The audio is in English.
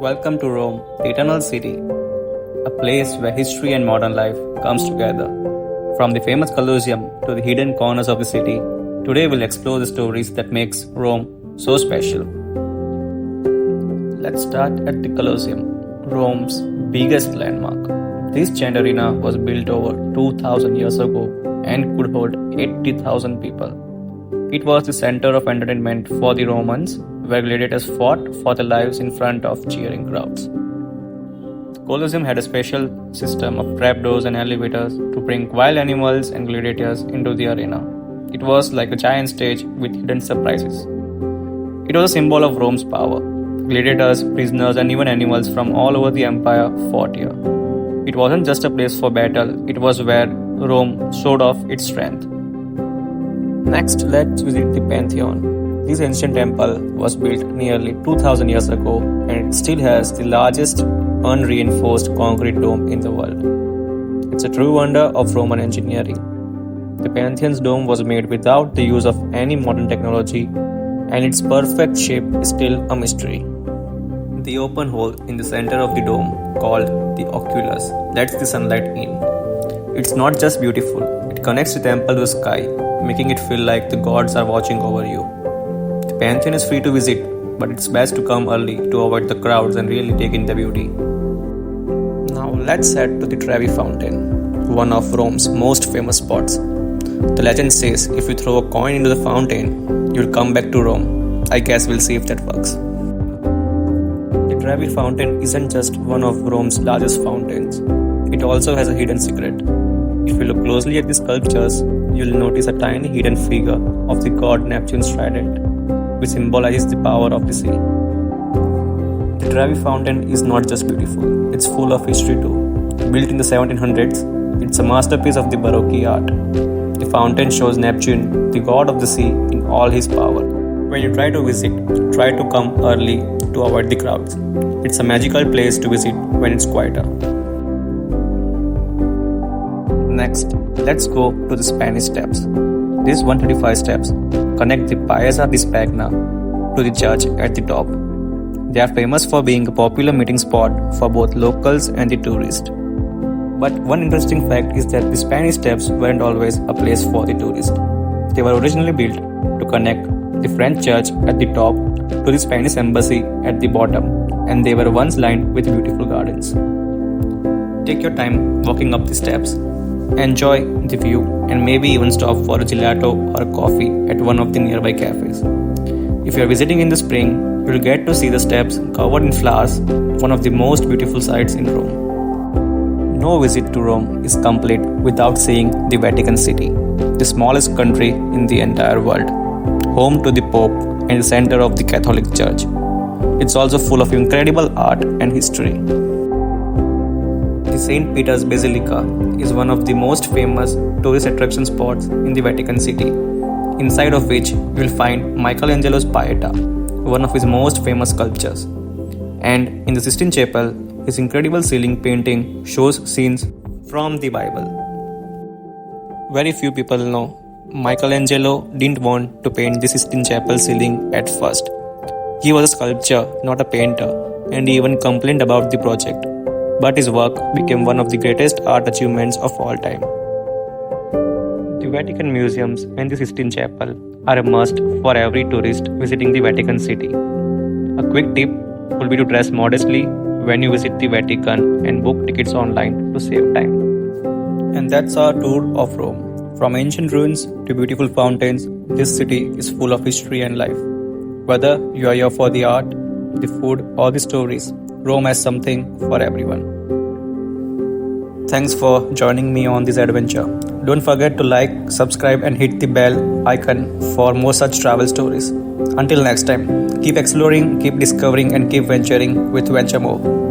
Welcome to Rome, the Eternal City, a place where history and modern life comes together. From the famous Colosseum to the hidden corners of the city, today we'll explore the stories that makes Rome so special. Let's start at the Colosseum, Rome's biggest landmark. This giant arena was built over 2000 years ago and could hold 80,000 people. It was the center of entertainment for the Romans, where gladiators fought for their lives in front of cheering crowds. The Colosseum had a special system of trapdoors and elevators to bring wild animals and gladiators into the arena. It was like a giant stage with hidden surprises. It was a symbol of Rome's power. Gladiators, prisoners, and even animals from all over the empire fought here. It wasn't just a place for battle, it was where Rome showed off its strength. Next, let's visit the Pantheon. This ancient temple was built nearly 2000 years ago and it still has the largest unreinforced concrete dome in the world. It's a true wonder of Roman engineering. The Pantheon's dome was made without the use of any modern technology and its perfect shape is still a mystery. The open hole in the center of the dome, called the oculus, lets the sunlight in. It's not just beautiful, it connects the temple to the sky, making it feel like the gods are watching over you. The Pantheon is free to visit, but it's best to come early to avoid the crowds and really take in the beauty. Now let's head to the Trevi Fountain, one of Rome's most famous spots. The legend says if you throw a coin into the fountain, you'll come back to Rome. I guess we'll see if that works. The Trevi Fountain isn't just one of Rome's largest fountains. It also has a hidden secret. If you look closely at the sculptures, you'll notice a tiny hidden figure of the god Neptune's trident, which symbolizes the power of the sea. The Trevi Fountain is not just beautiful, it's full of history too. Built in the 1700s, it's a masterpiece of the Baroque art. The fountain shows Neptune, the god of the sea, in all his power. When you try to visit, try to come early to avoid the crowds. It's a magical place to visit when it's quieter. Next, let's go to the Spanish Steps. These 135 steps connect the Piazza di Spagna to the church at the top. They are famous for being a popular meeting spot for both locals and the tourists. But one interesting fact is that the Spanish Steps weren't always a place for the tourists. They were originally built to connect the French church at the top to the Spanish embassy at the bottom, and they were once lined with beautiful gardens. Take your time walking up the steps. Enjoy the view and maybe even stop for a gelato or coffee at one of the nearby cafes. If you are visiting in the spring, you will get to see the steps covered in flowers, one of the most beautiful sights in Rome. No visit to Rome is complete without seeing the Vatican City, the smallest country in the entire world, home to the Pope and the center of the Catholic Church. It's also full of incredible art and history. The St. Peter's Basilica is one of the most famous tourist attraction spots in the Vatican City, inside of which you will find Michelangelo's Pieta, one of his most famous sculptures. And in the Sistine Chapel, his incredible ceiling painting shows scenes from the Bible. Very few people know Michelangelo didn't want to paint the Sistine Chapel ceiling at first. He was a sculptor, not a painter, and he even complained about the project. But his work became one of the greatest art achievements of all time. The Vatican Museums and the Sistine Chapel are a must for every tourist visiting the Vatican City. A quick tip would be to dress modestly when you visit the Vatican and book tickets online to save time. And that's our tour of Rome. From ancient ruins to beautiful fountains, this city is full of history and life. Whether you are here for the art, the food, or the stories, Rome has something for everyone. Thanks for joining me on this adventure. Don't forget to like, subscribe, and hit the bell icon for more such travel stories. Until next time, keep exploring, keep discovering, and keep venturing with Venture More.